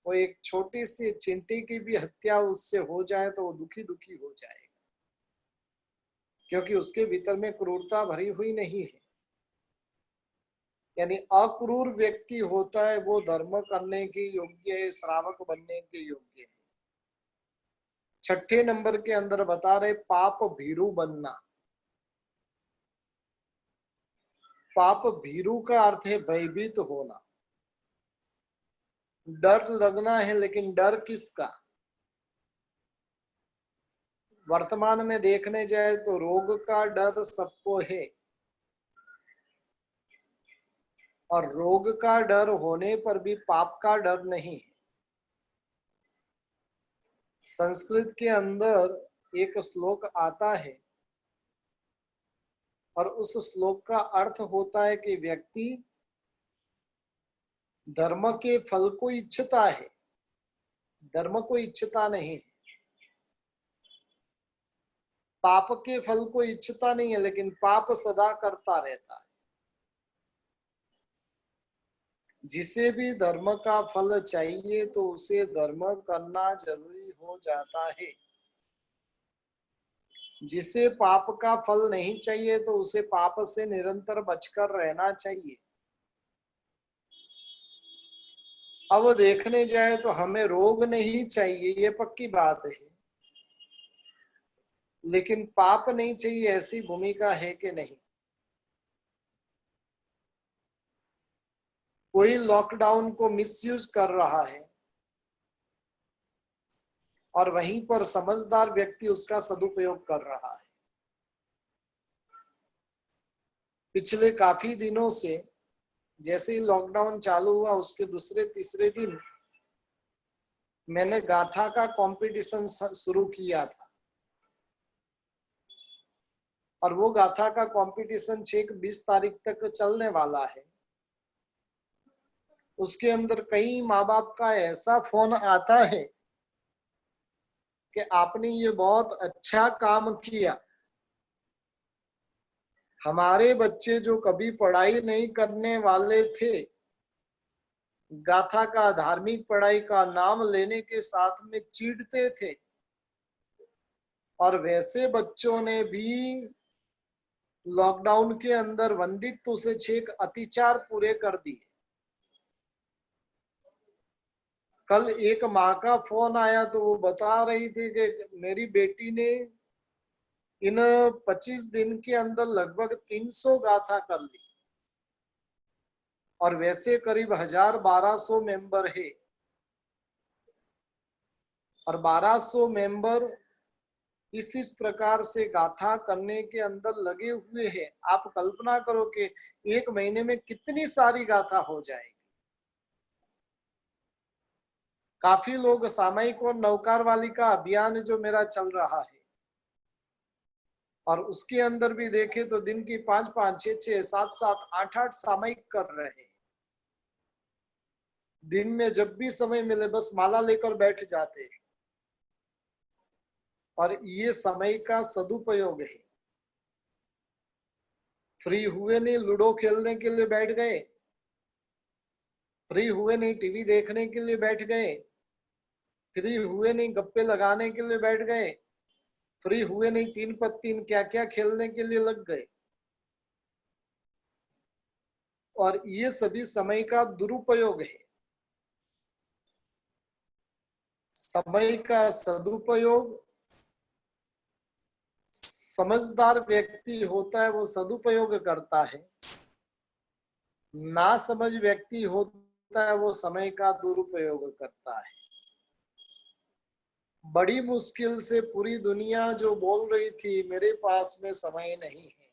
वो एक छोटी सी चींटी की भी हत्या उससे हो जाए तो वो दुखी दुखी हो जाएगा, क्योंकि उसके भीतर में क्रूरता भरी हुई नहीं है। यानी अक्रूर व्यक्ति होता है वो धर्म करने के योग्य है, श्रावक बनने के योग्य है। छठे नंबर के अंदर बता रहे पाप भीरू बनना। पाप भीरू का अर्थ है भयभीत होना, डर लगना है। लेकिन डर किसका? वर्तमान में देखने जाए तो रोग का डर सबको है, और रोग का डर होने पर भी पाप का डर नहीं है। संस्कृत के अंदर एक श्लोक आता है और उस श्लोक का अर्थ होता है कि व्यक्ति धर्म के फल को इच्छता है, धर्म को इच्छता नहीं है। पाप के फल को इच्छता नहीं है, लेकिन पाप सदा करता रहता है। जिसे भी धर्म का फल चाहिए तो उसे धर्म करना जरूरी हो जाता है। जिसे पाप का फल नहीं चाहिए तो उसे पाप से निरंतर बचकर रहना चाहिए। अब देखने जाए तो हमें रोग नहीं चाहिए, ये पक्की बात है, लेकिन पाप नहीं चाहिए ऐसी भूमिका है कि नहीं? कोई लॉकडाउन को मिसयूज कर रहा है और वहीं पर समझदार व्यक्ति उसका सदुपयोग कर रहा है। पिछले काफी दिनों से जैसे ही लॉकडाउन चालू हुआ उसके दूसरे तीसरे दिन मैंने गाथा का कंपटीशन शुरू किया था, और वो गाथा का कंपटीशन 6-20 तारीख तक चलने वाला है। उसके अंदर कई माँ बाप का ऐसा फोन आता है कि आपने ये बहुत अच्छा काम किया, हमारे बच्चे जो कभी पढ़ाई नहीं करने वाले थे, गाथा का धार्मिक पढ़ाई का नाम लेने के साथ में चीढ़ते थे, और वैसे बच्चों ने भी लॉकडाउन के अंदर वंदित्व से 6 अतिचार पूरे कर दिए। कल एक माँ का फोन आया तो वो बता रही थी कि मेरी बेटी ने इन 25 दिन के अंदर लगभग 300 गाथा कर ली, और वैसे करीब 1000-1200 मेंबर है, और 1200 मेंबर इस प्रकार से गाथा करने के अंदर लगे हुए हैं। आप कल्पना करो कि 1 महीने में कितनी सारी गाथा हो जाएगी। काफी लोग सामयिक और नवकार वाली का अभियान जो मेरा चल रहा है, और उसके अंदर भी देखें तो दिन की 5-5, 6-6, 7-7, 8-8 सामयिक कर रहे हैं। दिन में जब भी समय मिले बस माला लेकर बैठ जाते हैं, और ये समय का सदुपयोग है। फ्री हुए नहीं लूडो खेलने के लिए बैठ गए, फ्री हुए नहीं टीवी देखने के लिए बैठ गए, फ्री हुए नहीं गप्पे लगाने के लिए बैठ गए, फ्री हुए नहीं 3x3 क्या क्या खेलने के लिए लग गए। और ये सभी समय का दुरुपयोग है। समय का सदुपयोग समझदार व्यक्ति होता है, वो सदुपयोग करता है। ना समझ व्यक्ति होता है, वो समय का दुरुपयोग करता है। बड़ी मुश्किल से पूरी दुनिया जो बोल रही थी मेरे पास में समय नहीं है,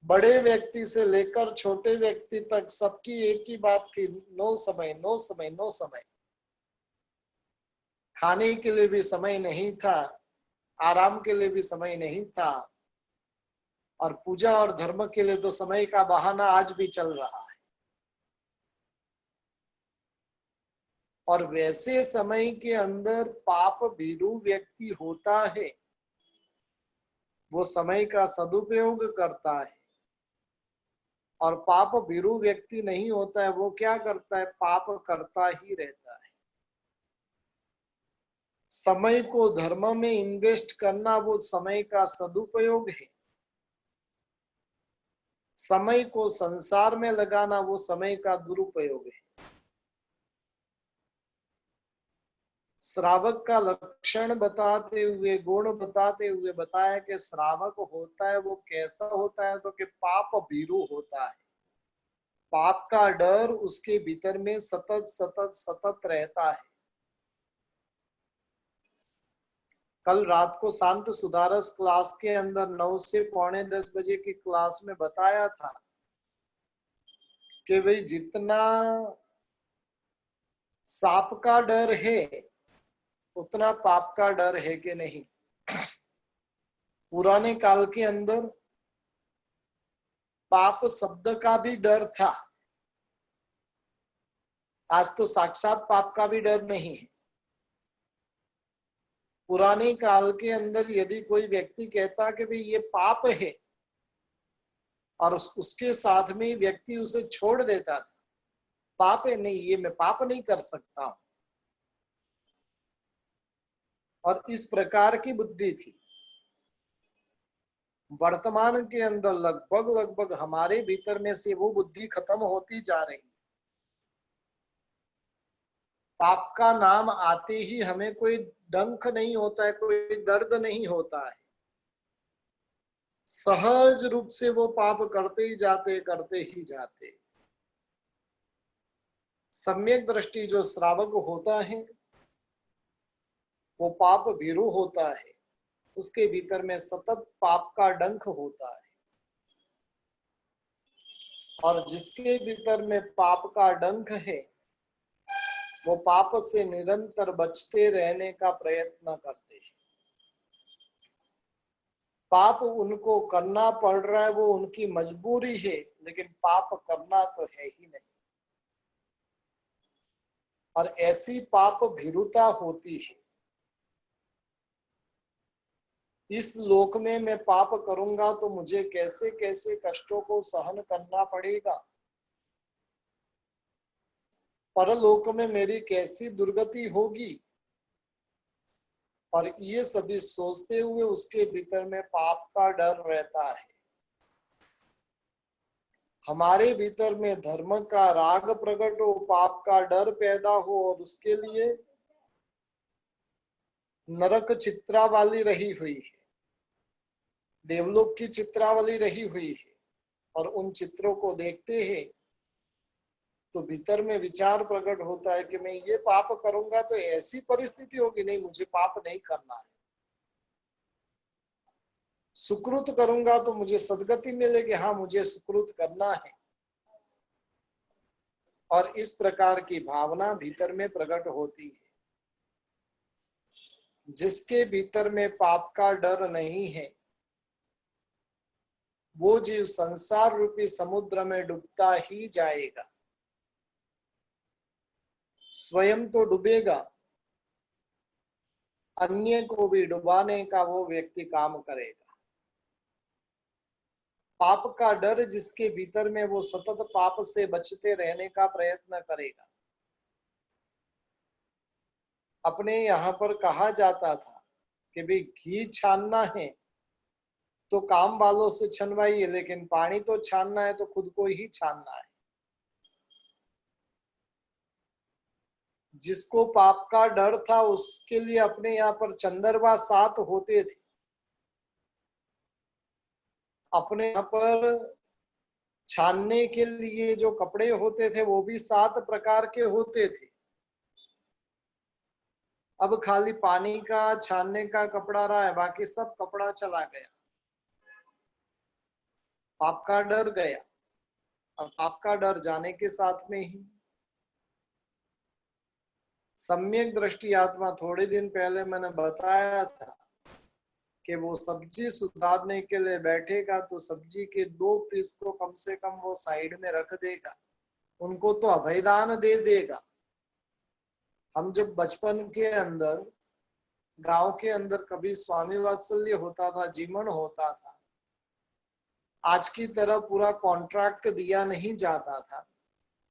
बड़े व्यक्ति से लेकर छोटे व्यक्ति तक सबकी एक ही बात थी, नो समय, नो समय, नो समय। खाने के लिए भी समय नहीं था, आराम के लिए भी समय नहीं था, और पूजा और धर्म के लिए तो समय का बहाना आज भी चल रहा है। और वैसे समय के अंदर पाप भीरू व्यक्ति होता है, वो समय का सदुपयोग करता है। और पाप भीरू व्यक्ति नहीं होता है, वो क्या करता है, पाप करता ही रहता है। समय को धर्म में इन्वेस्ट करना वो समय का सदुपयोग है। समय को संसार में लगाना वो समय का दुरुपयोग है। श्रावक का लक्षण बताते हुए, गुण बताते हुए बताया कि श्रावक होता है वो कैसा होता है, तो कि पाप भीरू होता है। पाप का डर उसके भीतर में सतत सतत सतत रहता है। कल रात को शांत सुधारस क्लास के अंदर 9 से 9:45 की क्लास में बताया था कि भाई जितना सांप का डर है उतना पाप का डर है कि नहीं। पुराने काल के अंदर पाप शब्द का भी डर था, आज तो साक्षात पाप का भी डर नहीं है। पुराने काल के अंदर यदि कोई व्यक्ति कहता कि भाई ये पाप है, और उसके साथ में व्यक्ति उसे छोड़ देता था, पाप है नहीं, ये मैं पाप नहीं कर सकता हूं, और इस प्रकार की बुद्धि थी। वर्तमान के अंदर लगभग लगभग हमारे भीतर में से वो बुद्धि खत्म होती जा रही। पाप का नाम आते ही हमें कोई डंक नहीं होता है, कोई दर्द नहीं होता है। सहज रूप से वो पाप करते ही जाते, करते ही जाते। सम्यक दृष्टि जो श्रावक होता है वो पाप भीरू होता है, उसके भीतर में सतत पाप का डंक होता है। और जिसके भीतर में पाप का डंक है वो पाप से निरंतर बचते रहने का प्रयत्न करते हैं। पाप उनको करना पड़ रहा है, वो उनकी मजबूरी है, लेकिन पाप करना तो है ही नहीं। और ऐसी पाप भीरुता होती है, इस लोक में मैं पाप करूंगा तो मुझे कैसे कैसे कष्टों को सहन करना पड़ेगा, परलोक में मेरी कैसी दुर्गति होगी। और ये सभी सोचते हुए उसके भीतर में पाप का डर रहता है। हमारे भीतर में धर्म का राग प्रकट हो, पाप का डर पैदा हो, और उसके लिए नरक चित्रावली रही हुई है, देवलोक की चित्रावली रही हुई है, और उन चित्रों को देखते हैं तो भीतर में विचार प्रकट होता है कि मैं ये पाप करूंगा तो ऐसी परिस्थिति होगी, नहीं मुझे पाप नहीं करना है। सुकृत करूंगा तो मुझे सदगति मिलेगी, हाँ मुझे सुकृत करना है। और इस प्रकार की भावना भीतर में प्रकट होती है। जिसके भीतर में पाप का डर नहीं है, वो जीव संसार रूपी समुद्र में डूबता ही जाएगा। स्वयं तो डूबेगा, अन्य को भी डुबाने का वो व्यक्ति काम करेगा। पाप का डर जिसके भीतर में, वो सतत पाप से बचते रहने का प्रयत्न करेगा। अपने यहाँ पर कहा जाता था कि भाई घी छानना है तो काम वालों से छनवाइए, लेकिन पानी तो छानना है तो खुद को ही छानना है। जिसको पाप का डर था उसके लिए अपने यहाँ पर चंदरवा 7 होते थे। अपने यहाँ पर छानने के लिए जो कपड़े होते थे वो भी 7 प्रकार के होते थे। अब खाली पानी का छानने का कपड़ा रहा है, बाकी सब कपड़ा चला गया। पाप का डर गया। और पाप का डर जाने के साथ में ही सम्यक दृष्टि आत्मा, थोड़े दिन पहले मैंने बताया था कि वो सब्जी सुधारने के लिए बैठेगा तो सब्जी के 2 पीस को कम से कम वो साइड में रख देगा, उनको तो अभयदान दे देगा। हम जब बचपन के अंदर गांव के अंदर कभी स्वामी वात्सल्य होता था, जीवन होता था, आज की तरह पूरा कॉन्ट्रैक्ट दिया नहीं जाता था।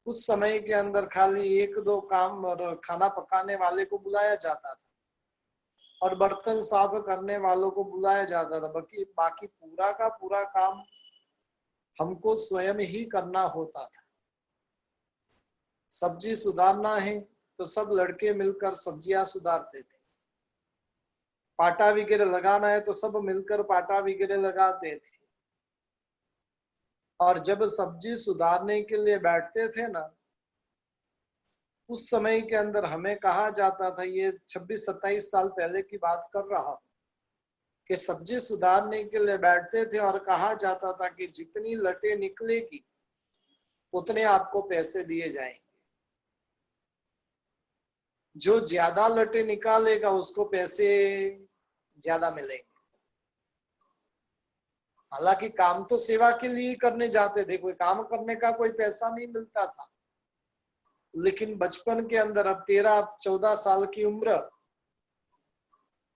उस समय के अंदर खाली 1-2 काम और खाना पकाने वाले को बुलाया जाता था और बर्तन साफ करने वालों को बुलाया जाता था। बाकी पूरा का पूरा काम हमको स्वयं ही करना होता था। सब्जी सुधारना है तो सब लड़के मिलकर सब्जियां सुधारते थे। पाटा वगैरह लगाना है तो सब मिलकर पाटा वगैरह लगाते थे। और जब सब्जी सुधारने के लिए बैठते थे ना, उस समय के अंदर हमें कहा जाता था, ये 26-27 साल पहले की बात कर रहा हूं, कि सब्जी सुधारने के लिए बैठते थे और कहा जाता था कि जितनी लटे निकलेगी उतने आपको पैसे दिए जाएंगे। जो ज्यादा लटे निकालेगा उसको पैसे ज्यादा मिलेंगे। हालांकि काम तो सेवा के लिए करने जाते थे, कोई काम करने का कोई पैसा नहीं मिलता था। लेकिन बचपन के अंदर, अब 13-14 साल की उम्र,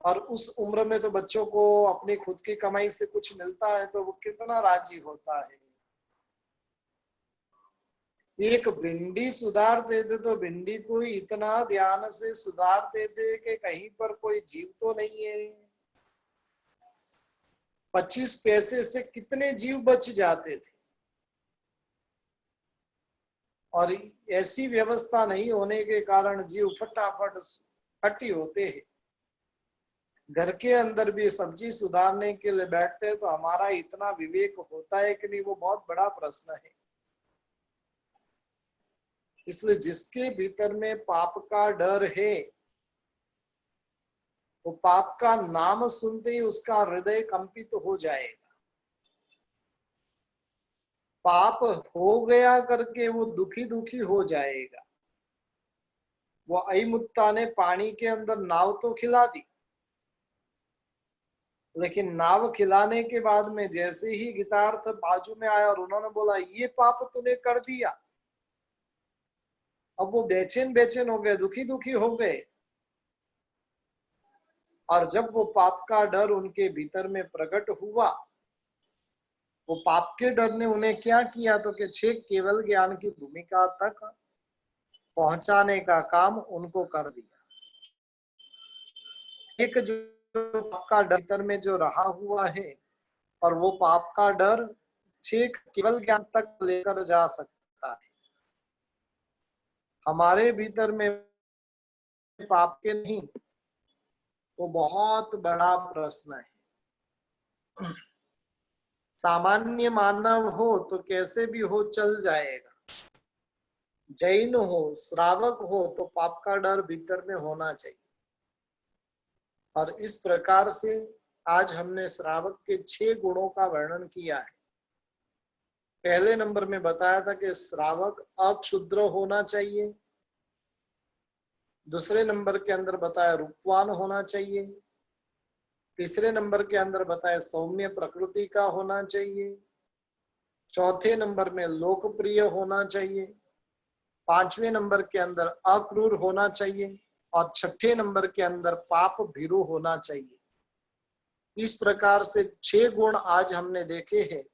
और उस उम्र में तो बच्चों को अपनी खुद की कमाई से कुछ मिलता है तो वो कितना राजी होता है। एक भिंडी सुधारते थे तो भिंडी को इतना ध्यान से सुधारते थे कि कहीं पर कोई जीव तो नहीं है। 25 पैसे से कितने जीव बच जाते थे। और ऐसी व्यवस्था नहीं होने के कारण जीव फटाफट इकट्ठी होते हैं। घर के अंदर भी सब्जी सुधारने के लिए बैठते हैं तो हमारा इतना विवेक होता है कि नहीं, वो बहुत बड़ा प्रश्न है। इसलिए जिसके भीतर में पाप का डर है, वो पाप का नाम सुनते ही उसका हृदय कंपित हो जाएगा। पाप हो गया करके वो दुखी दुखी हो जाएगा। वो अयमुत्ता ने पानी के अंदर नाव तो खिला दी, लेकिन नाव खिलाने के बाद में जैसे ही गीतार्थ बाजू में आया और उन्होंने बोला ये पाप तूने कर दिया, अब वो बेचैन बेचैन हो गए, दुखी दुखी हो गए। और जब वो पाप का डर उनके भीतर में प्रकट हुआ, वो पाप के डर ने उन्हें क्या किया तो कि छेक केवल ज्ञान की भूमिका तक पहुंचाने का काम उनको कर दिया। एक जो पाप का डर भीतर में जो रहा हुआ है, और वो पाप का डर छेक केवल ज्ञान तक लेकर जा सकता है। हमारे भीतर में पाप के नहीं, वो बहुत बड़ा प्रश्न है। सामान्य मानव हो तो कैसे भी हो चल जाएगा, जैन हो, श्रावक हो, तो पाप का डर भीतर में होना चाहिए। और इस प्रकार से आज हमने श्रावक के 6 गुणों का वर्णन किया है। पहले नंबर में बताया था कि श्रावक अक्षुद्र होना चाहिए। दूसरे नंबर के अंदर बताया रूपवान होना चाहिए। तीसरे नंबर के अंदर बताया सौम्य प्रकृति का होना चाहिए। चौथे नंबर में लोकप्रिय होना चाहिए। पांचवें नंबर के अंदर अक्रूर होना चाहिए और छठे नंबर के अंदर पाप भीरु होना चाहिए। इस प्रकार से 6 गुण आज हमने देखे हैं।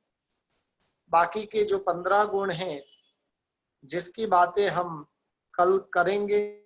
बाकी के जो 15 गुण हैं जिसकी बातें हम कल करेंगे,